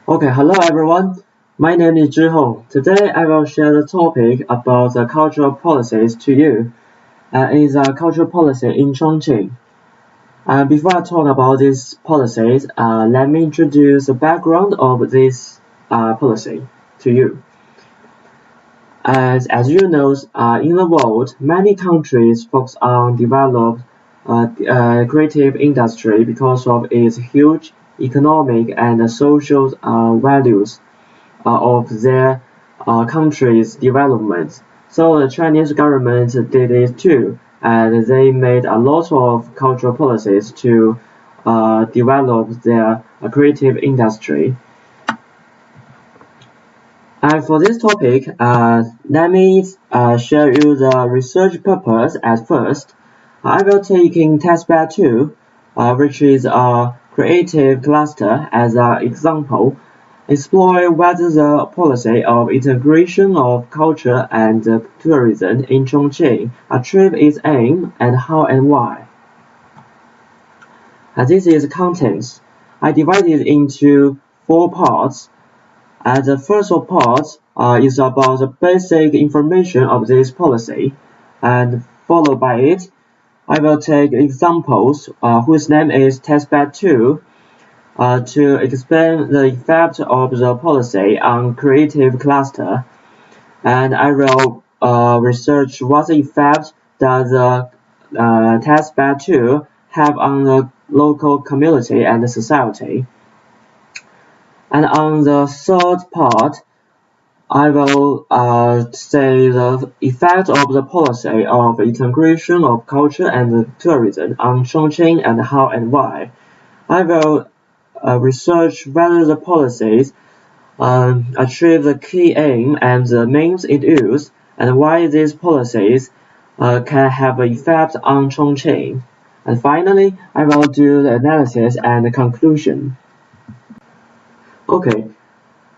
Okay, hello everyone. My name is Zhihong. Today I will share the topic about the cultural policies to you. Is a cultural policy in Chongqing. Before I talk about these policies, let me introduce the background of this policy to you. As you know, in the world, many countries focus on develop creative industry because of its huge economic and social values of their country's development. So the Chinese government did it too, and they made a lot of cultural policies to develop their creative industry. And for this topic, let me share you the research purpose at first. I will take in testbed 2, which is a creative cluster as an example, explore whether the policy of integration of culture and tourism in Chongqing achieve its aim and how and why. This is contents. I divided into 4 parts. The first part is about the basic information of this policy, and followed by it, I will take examples whose name is testbed 2 to explain the effect of the policy on creative cluster, and I will research what effect does the testbed 2 have on the local community and society. And on the third part, I will say the effect of the policy of integration of culture and tourism on Chongqing and how and why. I will research whether the policies achieve the key aim and the means it used, and why these policies can have an effect on Chongqing. And finally, I will do the analysis and the conclusion. Okay,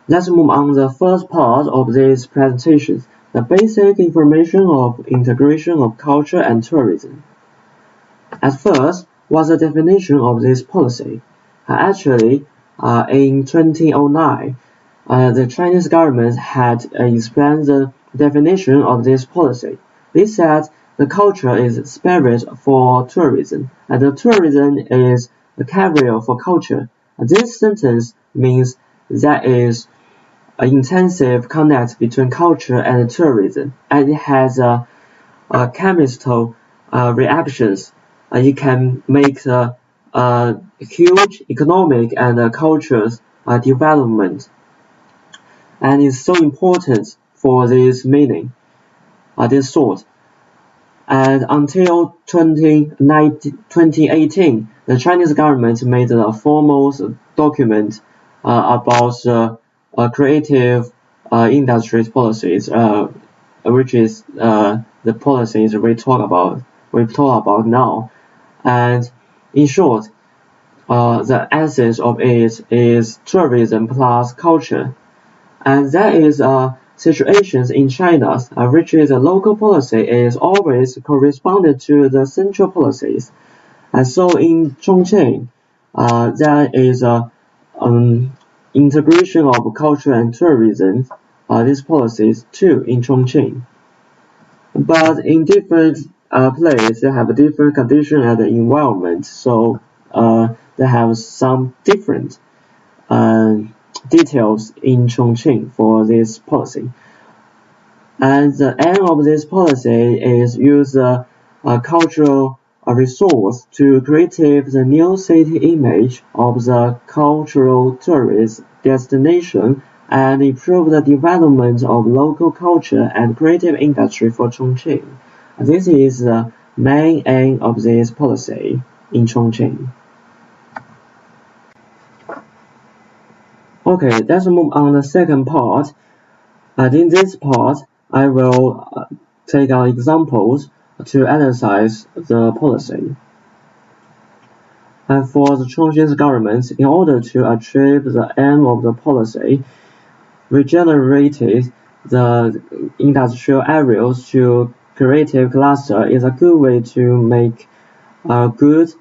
let's move on the first part of this presentation, the basic information of integration of culture and tourism. At first, what's the definition of this policy? Actually, in 2009, the Chinese government had explained the definition of this policy. They said the culture is spirit for tourism, and the tourism is the carrier for culture. This sentence means there is an intensive connect between culture and tourism, and it has a chemical reactions. It can make a huge economic and cultural development, and it's so important for this meaning, this thought. And until 2018, the Chinese government made a formal document about creative industries policies, which is the policies we talk about now. And in short, the essence of it is tourism plus culture. And there is situations in China which is a local policy is always corresponded to the central policies. And so in Chongqing, there is a integration of culture and tourism, these policies too in Chongqing. But in different places, they have a different condition and environment, so they have some different details in Chongqing for this policy. And the aim of this policy is use a cultural resource to create the new city image of the cultural tourist destination and improve the development of local culture and creative industry for Chongqing. This is the main aim of this policy in Chongqing. Okay, let's move on the second part. In this part, I will take out examples to analyze the policy. And for the Chongqing government, in order to achieve the aim of the policy, regenerated the industrial areas to creative cluster is a good way to make good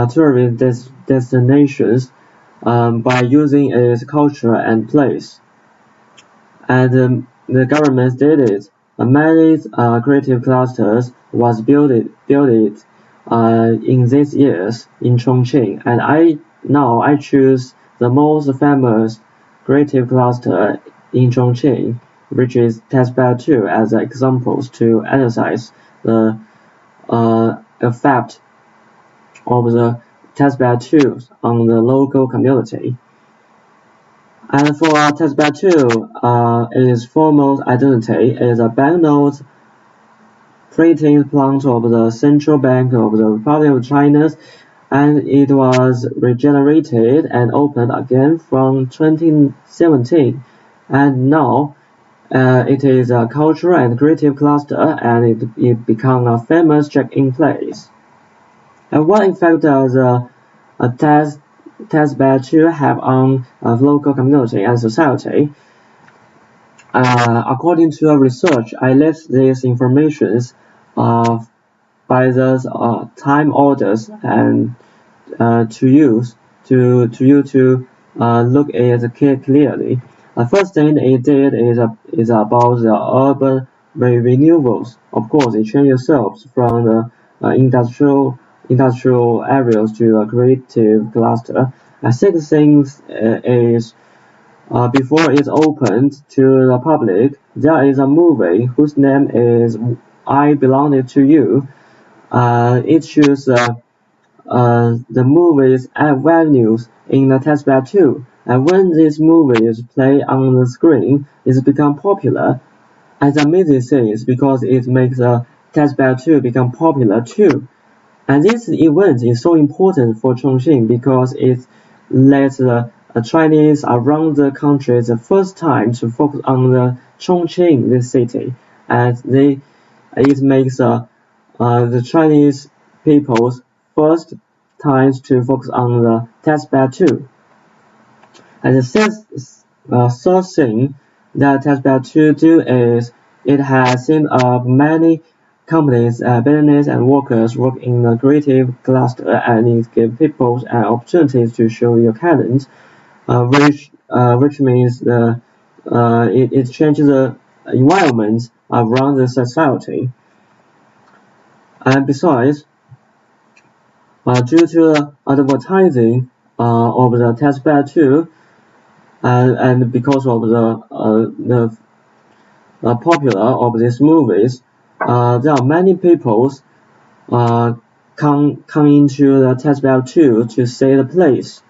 tourist destinations by using its culture and place. And the government did it. Many creative clusters was built in these years in Chongqing, and I choose the most famous creative cluster in Chongqing, which is Testbed 2, as examples to emphasize the effect of the Testbed 2 on the local community. And for Testbed 2, its foremost identity is a banknote printing plant of the Central Bank of the Republic of China, and it was regenerated and opened again from 2017. And now it is a cultural and creative cluster, and it became a famous check-in place. And what effect does a Testbed 2 have on the local community and society? According to a research, I list these informations by the time orders and to you to look at it clearly. The first thing it did is about the urban renewals. Of course, it changed itself from the industrial areas to a creative cluster. The second thing is before it's opened to the public, there is a movie whose name is I Belong to You. It shows the movie's venues in the testbed too, and when this movie is played on the screen, it's become popular. And the amazing thing is because it makes the testbed 2 become popular too. And this event is so important for Chongqing because it lets the Chinese around the country the first time to focus on the Chongqing, this city, and it makes the Chinese people's first times to focus on the testbed too. And the third thing that testbed 2 do is it has seen many companies, business and workers work in the creative cluster, and it gives people an opportunity to show your talent, which means it changes the environment around the society. And besides, due to the advertising of the testbed 2, and because of the popular of these movies, there are many people come into the testbed 2 to see the place.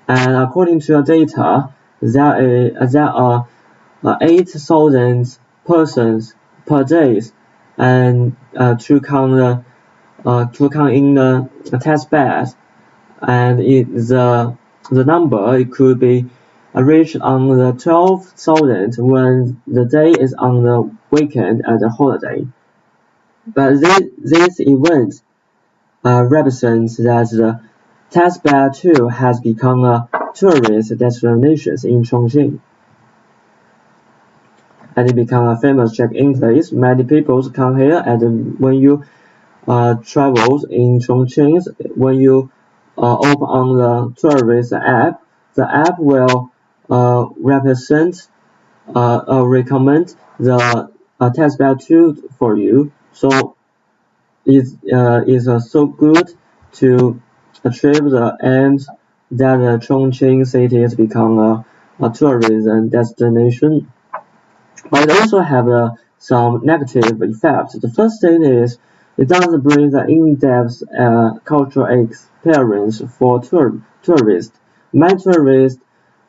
And according to the data, there are 8,000 persons per day, and to come in the testbed, and the number it could be reached on the 12,000 when the day is on the weekend and the holiday. But this event represents that the testbed 2 has become a tourist destination in Chongqing, and it became a famous check-in place. Many people come here, and when you travel in Chongqing, when you open on the tourist app, the app will recommend the testbed 2 for you. So it is so good to achieve the aims that the Chongqing city has become a tourism destination. But it also have some negative effects. The first thing is it doesn't bring the in-depth cultural experience for tourists. Many tourists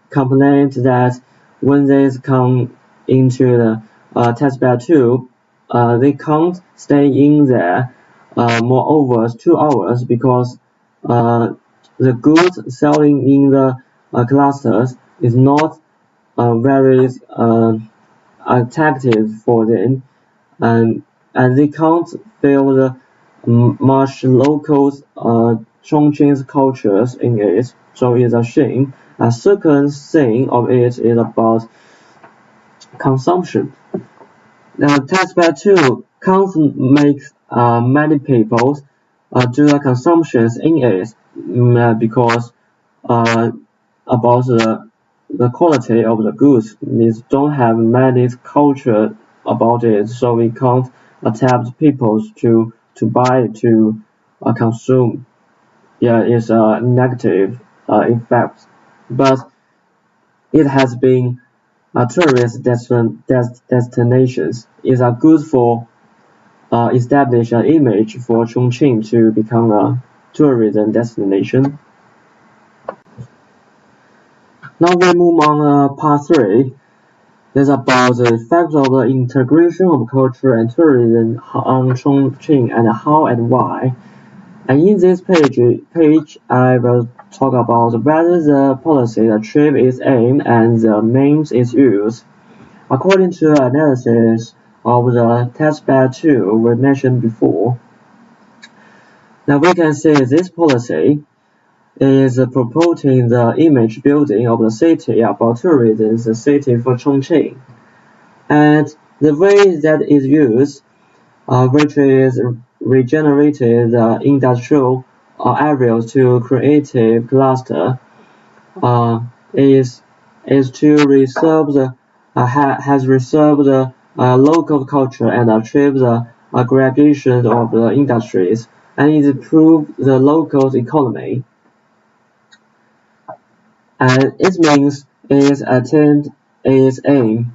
complain that when they come into the testbed 2, they can't stay in there more over 2 hours because the goods selling in the clusters is not very attractive for them, and they can't feel the much local Chongqing's cultures in it, so it's a shame. A second thing of it is about consumption. The testbed 2 can't make many people do the consumptions in it because about the quality of the goods. It don't have many culture about it, so we can't attempt people to buy to consume. Yeah, it's a negative effect, but it has been tourist destinations. It's a good for establish an image for Chongqing to become a tourism destination. Now we move on part 3. It's about the effect of the integration of culture and tourism on Chongqing and how and why. And in this page I will talk about whether the policy achieves its aim and the means it used. According to analysis of the testbed 2 we mentioned before, now we can see this policy is promoting the image building of the city about tourism, the city for Chongqing. And the way that is used, which is regenerated industrial areas to creative cluster, is to reserve the has reserved the local culture and achieve the aggregation of the industries and improve the local economy. And it means it attained its aim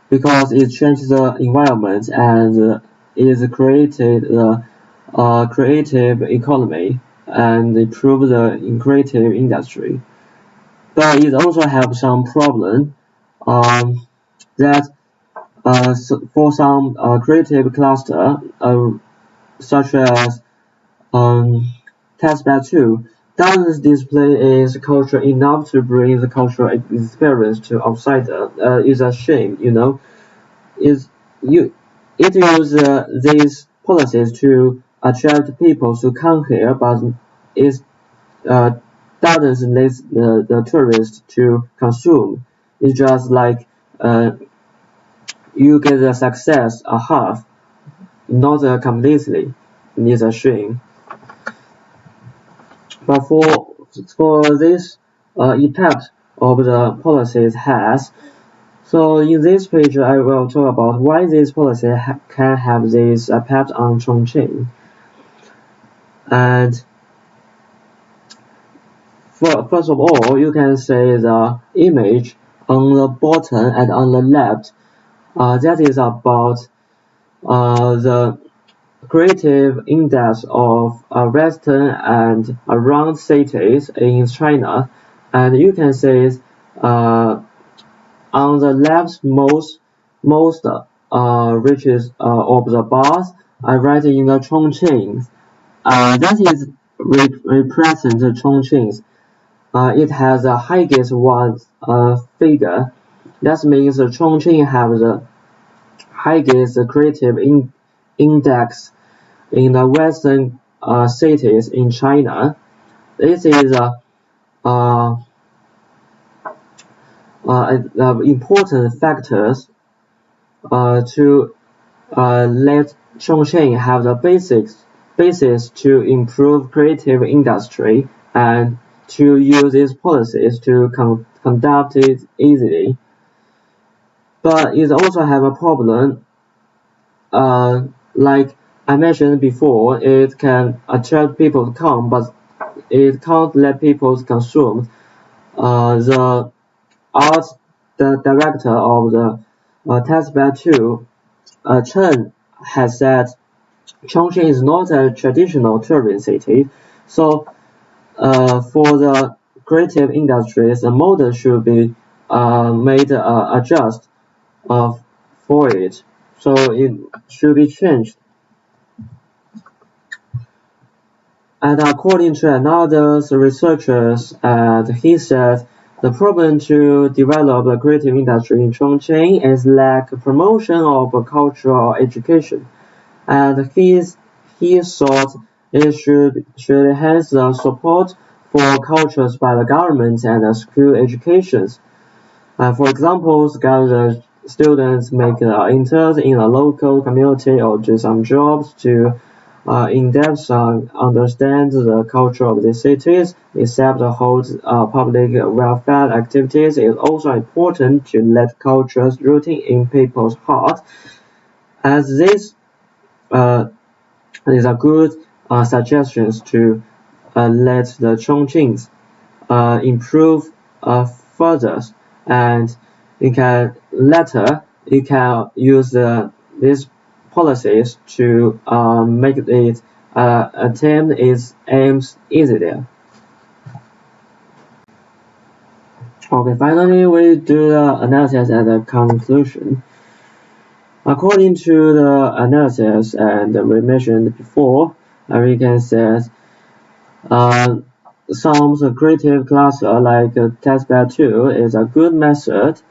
because it changed the environment and it created the creative economy and improved the creative industry. But it also have some problem that for some creative cluster such as testbed 2 doesn't display its culture enough to bring the cultural experience to outsider. It's a shame, you know. It uses these policies to attract people to come here, but it doesn't let the tourists to consume. It's just like you get the success a half, not completely. It's a shame. But for this impact of the policies has, so in this page I will talk about why this policy can have this impact on Chongqing. And first of all, you can see the image on the bottom and on the left. That is about the creative index of western and around cities in China, and you can see on the leftmost reaches of the bars are right in the Chongqing. That is represent Chongqing. It has the highest one figure. That means Chongqing have the highest creative index in the western cities in China. This is important factors to let Chongqing have the basis to improve creative industry and to use these policies to conduct it easily. But it also have a problem, like I mentioned before, it can attract people to come, but it can't let people consume. The art director of the testbed 2, Chen, has said Chongqing is not a traditional tourism city, so for the creative industries, the model should be made adjust for it, so it should be changed. And according to another researchers, he said the problem to develop the creative industry in Chongqing is lack of promotion of cultural education, and he thought it should enhance the support for cultures by the government and school educations. For example, the students make interns in a local community or do some jobs to in-depth understand the culture of the cities, except hold public welfare activities. It's also important to let cultures rooting in people's heart, as this is a good suggestions to let the Chongqings improve further, and you can use these policies to make it attain its aims easier. Okay, finally we do the analysis and the conclusion. According to the analysis and we mentioned before, we can say some creative cluster like testbed 2 is a good method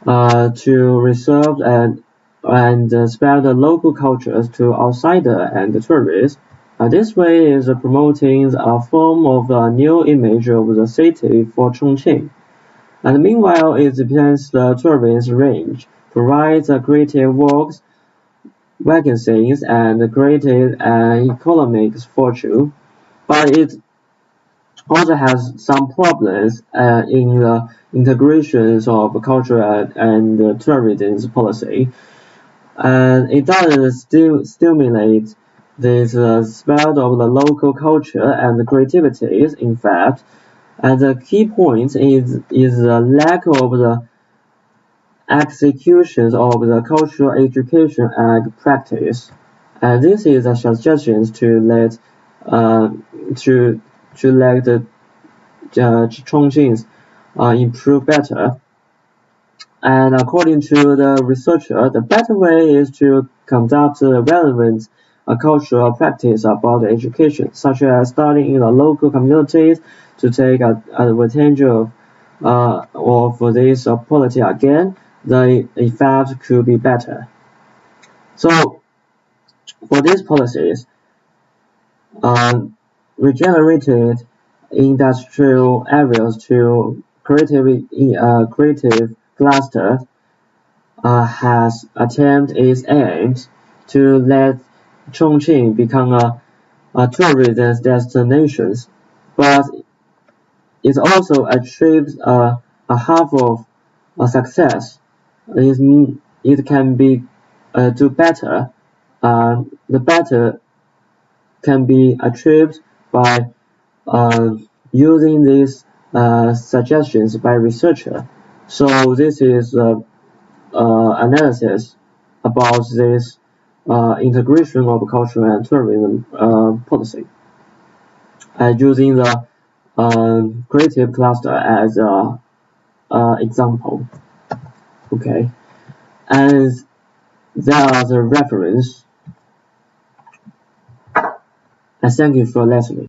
to reserve and spread the local cultures to outsiders and tourists. This way is promoting a form of a new image of the city for Chongqing. And meanwhile, it depends the tourist range, provides creative works, vacancies, and creative and economic fortune. But it also has some problems in the integrations of cultural and tourism policy. And it doesn't stimulate this spread of the local culture and creativities, in fact. And the key point is the lack of the execution of the cultural education and practice. And this is a suggestion to let the Chongqing improve better. And according to the researcher, the better way is to conduct relevant cultural practice about education, such as studying in the local communities to take advantage of this policy again. The effect could be better. So, for these policies, regenerated industrial areas to creative cluster has attained its aims to let Chongqing become a tourism destination, but it also achieved a half of a success. It can be do better. The better can be achieved by using these suggestions by researcher. So this is analysis about this integration of culture and tourism policy, using the creative cluster as an example. Okay, and there are the reference. And thank you for listening.